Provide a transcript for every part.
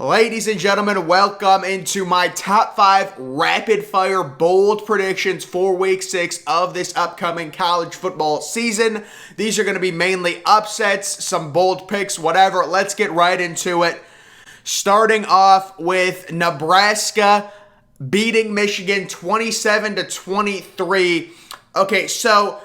Ladies and gentlemen, welcome into my top 5 rapid-fire bold predictions for Week 6 of this upcoming college football season. These are going to be mainly upsets, some bold picks, whatever. Let's get right into it. Starting off with Nebraska beating Michigan 27-23. Okay, so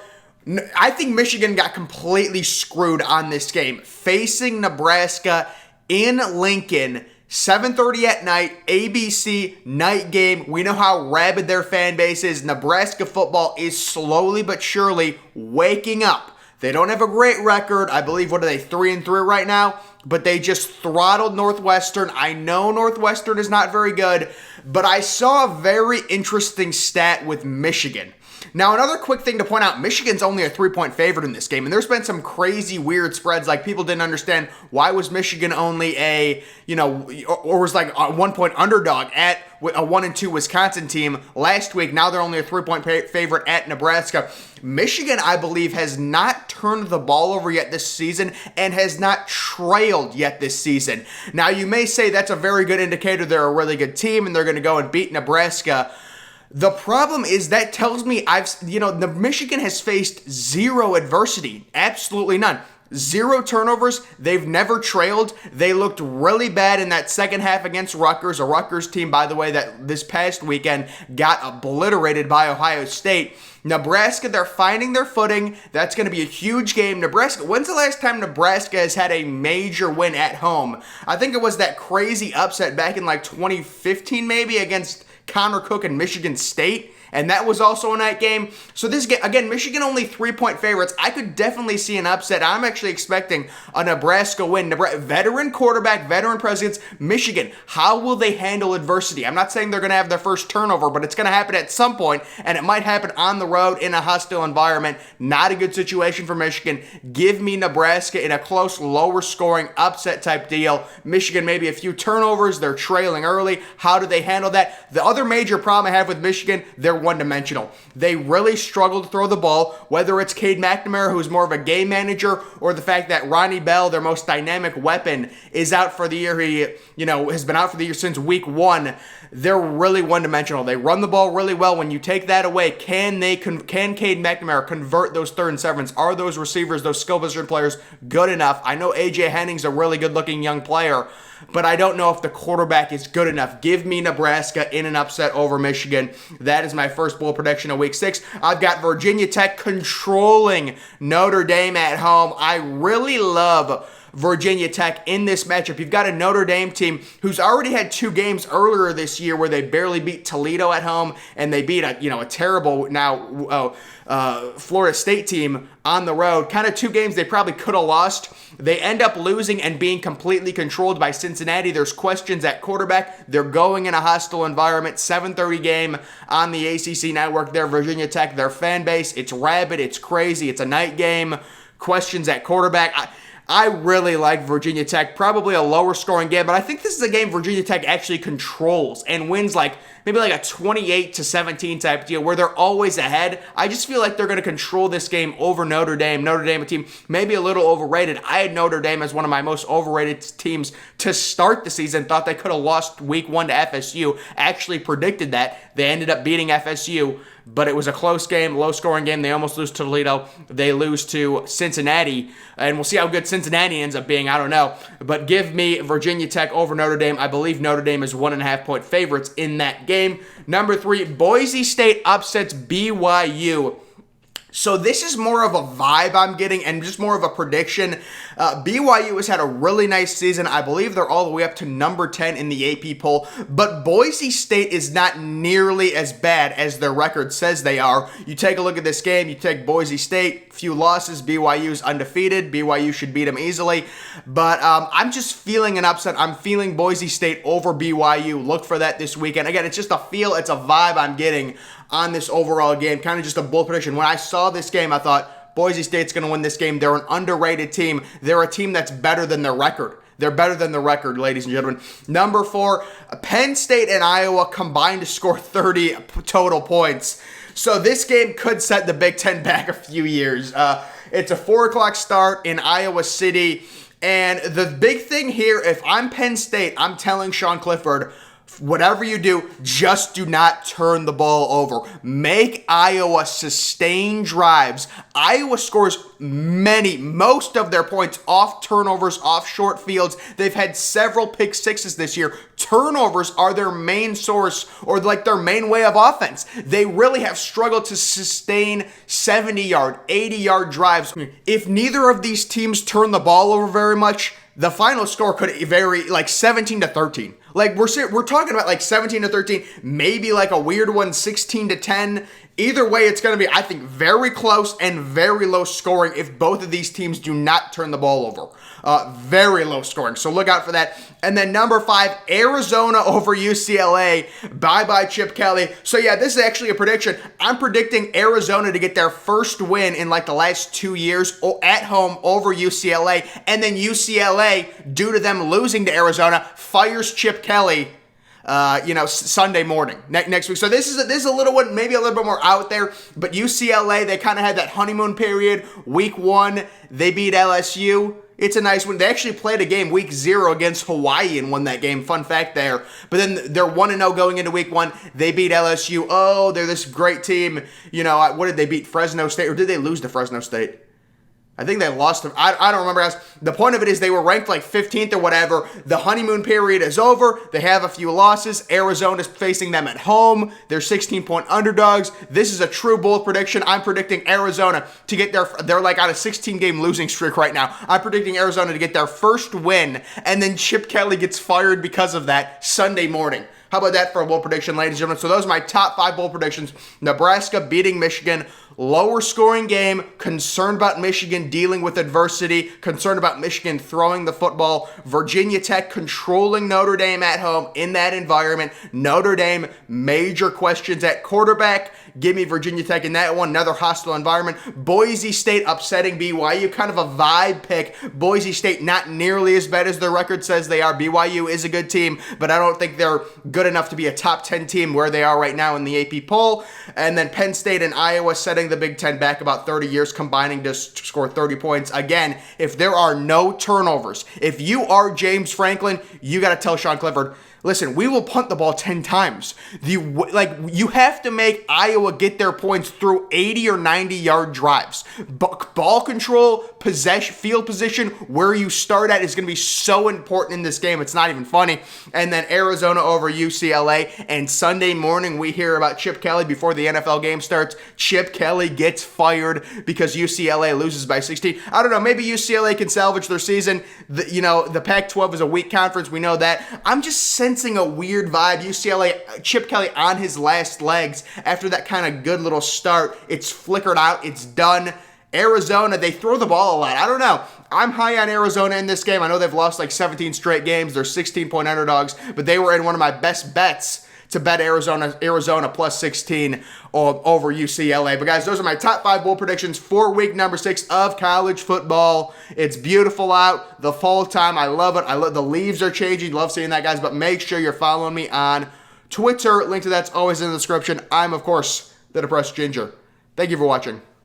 I think Michigan got completely screwed on this game. Facing Nebraska in Lincoln, 7:30 at night, ABC night game. We know how rabid their fan base is. Nebraska football is slowly but surely waking up. They don't have a great record. I believe, what are they, 3-3 right now? But they just throttled Northwestern. I know Northwestern is not very good, but I saw a very interesting stat with Michigan. Now, another quick thing to point out, Michigan's only a 3-point favorite in this game, and there's been some crazy, weird spreads, like people didn't understand why was Michigan only or was like a 1-point underdog at a 1-2 Wisconsin team last week. Now they're only a 3-point favorite at Nebraska. Michigan, I believe, has not turned the ball over yet this season and has not trailed yet this season. Now, you may say that's a very good indicator they're a really good team and they're going to go and beat Nebraska. The problem is that tells me the Michigan has faced zero adversity, absolutely none. 0 turnovers. They've never trailed. They looked really bad in that second half against Rutgers, a Rutgers team, by the way, that this past weekend got obliterated by Ohio State. Nebraska, they're finding their footing. That's going to be a huge game. Nebraska, when's the last time Nebraska has had a major win at home? I think it was that crazy upset back in like 2015 maybe against Connor Cook and Michigan State, and that was also a night game. So this game, again, Michigan only 3-point favorites. I could definitely see an upset. I'm actually expecting a Nebraska win. Veteran quarterback, veteran presidents. Michigan, how will they handle adversity? I'm not saying they're going to have their first turnover, but it's going to happen at some point, and it might happen on the road in a hostile environment. Not a good situation for Michigan. Give me Nebraska in a close, lower scoring, upset type deal. Michigan, maybe a few turnovers. They're trailing early. How do they handle that? The other major problem I have with Michigan, they're one-dimensional. They really struggle to throw the ball, whether it's Cade McNamara, who's more of a game manager, or the fact that Ronnie Bell, their most dynamic weapon, is out for the year. He, has been out for the year since week 1. They're really one-dimensional. They run the ball really well. When you take that away, can Cade McNamara convert those 3rd and 7s? Are those receivers, those skill position players, good enough? I know A.J. Henning's a really good-looking young player, but I don't know if the quarterback is good enough. Give me Nebraska in an upset over Michigan. That is my first bold prediction of Week 6. I've got Virginia Tech controlling Notre Dame at home. I really love Virginia Tech in this matchup. You've got a Notre Dame team who's already had 2 games earlier this year where they barely beat Toledo at home, and they beat a terrible Florida State team on the road. Kind of 2 games they probably could have lost. They end up losing and being completely controlled by Cincinnati. There's questions at quarterback. They're going in a hostile environment. 7:30 game on the ACC network there, Virginia Tech. Their fan base, it's rabid, it's crazy, it's a night game. Questions at quarterback. I really like Virginia Tech, probably a lower scoring game, but I think this is a game Virginia Tech actually controls and wins maybe a 28-17 type deal where they're always ahead. I just feel like they're going to control this game over Notre Dame. Notre Dame, a team maybe a little overrated. I had Notre Dame as one of my most overrated teams to start the season. Thought they could have lost week 1 to FSU. Actually predicted that. They ended up beating FSU, but it was a close game, low-scoring game. They almost lose to Toledo. They lose to Cincinnati, and we'll see how good Cincinnati ends up being. I don't know, but give me Virginia Tech over Notre Dame. I believe Notre Dame is 1.5-point favorites in that game. Number 3, Boise State upsets BYU. So this is more of a vibe I'm getting and just more of a prediction. BYU has had a really nice season. I believe they're all the way up to number 10 in the AP poll, but Boise State is not nearly as bad as their record says they are. You take a look at this game, you take Boise State, few losses, BYU's undefeated. BYU should beat them easily, but I'm just feeling an upset. I'm feeling Boise State over BYU. Look for that this weekend. Again, it's just a feel, it's a vibe I'm getting on this overall game, kind of just a bold prediction. When I saw this game, I thought Boise State's going to win this game. They're an underrated team. They're a team that's better than their record. They're better than the record, ladies and gentlemen. Number 4, Penn State and Iowa combined to score 30 total points. So this game could set the Big Ten back a few years. It's a 4 o'clock start in Iowa City. And the big thing here, if I'm Penn State, I'm telling Sean Clifford, whatever you do, just do not turn the ball over. Make Iowa sustain drives. Iowa scores most of their points off turnovers, off short fields. They've had several pick sixes this year. Turnovers are their main source, or like their main way of offense. They really have struggled to sustain 70-yard, 80-yard drives. If neither of these teams turn the ball over very much, the final score could vary like 17-13. Like we're talking about like 17-13, maybe like a weird one, 16-10. Either way, it's going to be, I think, very close and very low scoring if both of these teams do not turn the ball over. Very low scoring, so look out for that. And then number 5, Arizona over UCLA. Bye-bye, Chip Kelly. So yeah, this is actually a prediction. I'm predicting Arizona to get their first win in like the last 2 years at home over UCLA. And then UCLA, due to them losing to Arizona, fires Chip Kelly Sunday morning next week. So this is a little one, maybe a little bit more out there, but UCLA, they kind of had that honeymoon period. Week 1, they beat LSU. It's a nice one. They actually played a game week 0 against Hawaii and won that game. Fun fact there. But then they're 1-0 going into week 1. They beat LSU. Oh, they're this great team. What did they beat? Fresno State? Or did they lose to Fresno State? I think they lost them. I don't remember. The point of it is they were ranked like 15th or whatever. The honeymoon period is over. They have a few losses. Arizona's facing them at home. They're 16-point underdogs. This is a true bold prediction. I'm predicting Arizona to get they're like on a 16-game losing streak right now. I'm predicting Arizona to get their first win, and then Chip Kelly gets fired because of that Sunday morning. How about that for a bold prediction, ladies and gentlemen? So those are my top 5 bold predictions. Nebraska beating Michigan. Lower scoring game, concerned about Michigan dealing with adversity, concerned about Michigan throwing the football. Virginia Tech controlling Notre Dame at home in that environment. Notre Dame, major questions at quarterback. Give me Virginia Tech in that one, another hostile environment. Boise State upsetting BYU, kind of a vibe pick. Boise State not nearly as bad as their record says they are. BYU is a good team, but I don't think they're good enough to be a top 10 team where they are right now in the AP poll. And then Penn State and Iowa setting the Big Ten back about 30 years, combining to score 30 points. Again, if there are no turnovers, if you are James Franklin, you got to tell Sean Clifford, listen, we will punt the ball 10 times. You have to make Iowa get their points through 80 or 90-yard drives. Ball control, possession, field position, where you start at is going to be so important in this game. It's not even funny. And then Arizona over UCLA. And Sunday morning, we hear about Chip Kelly before the NFL game starts. Chip Kelly gets fired because UCLA loses by 16. I don't know. Maybe UCLA can salvage their season. The Pac-12 is a weak conference. We know that. I'm just sensing a weird vibe. UCLA, Chip Kelly on his last legs after that kind of good little start. It's flickered out. It's done. Arizona, they throw the ball a lot. I don't know. I'm high on Arizona in this game. I know they've lost like 17 straight games. They're 16-point underdogs, but they were in one of my best bets to bet Arizona plus 16 over UCLA. But guys, those are my top 5 bold predictions for week number 6 of college football. It's beautiful out. The fall time, I love it. The leaves are changing. Love seeing that, guys. But make sure you're following me on Twitter. Link to that's always in the description. I'm, of course, the Depressed Ginger. Thank you for watching.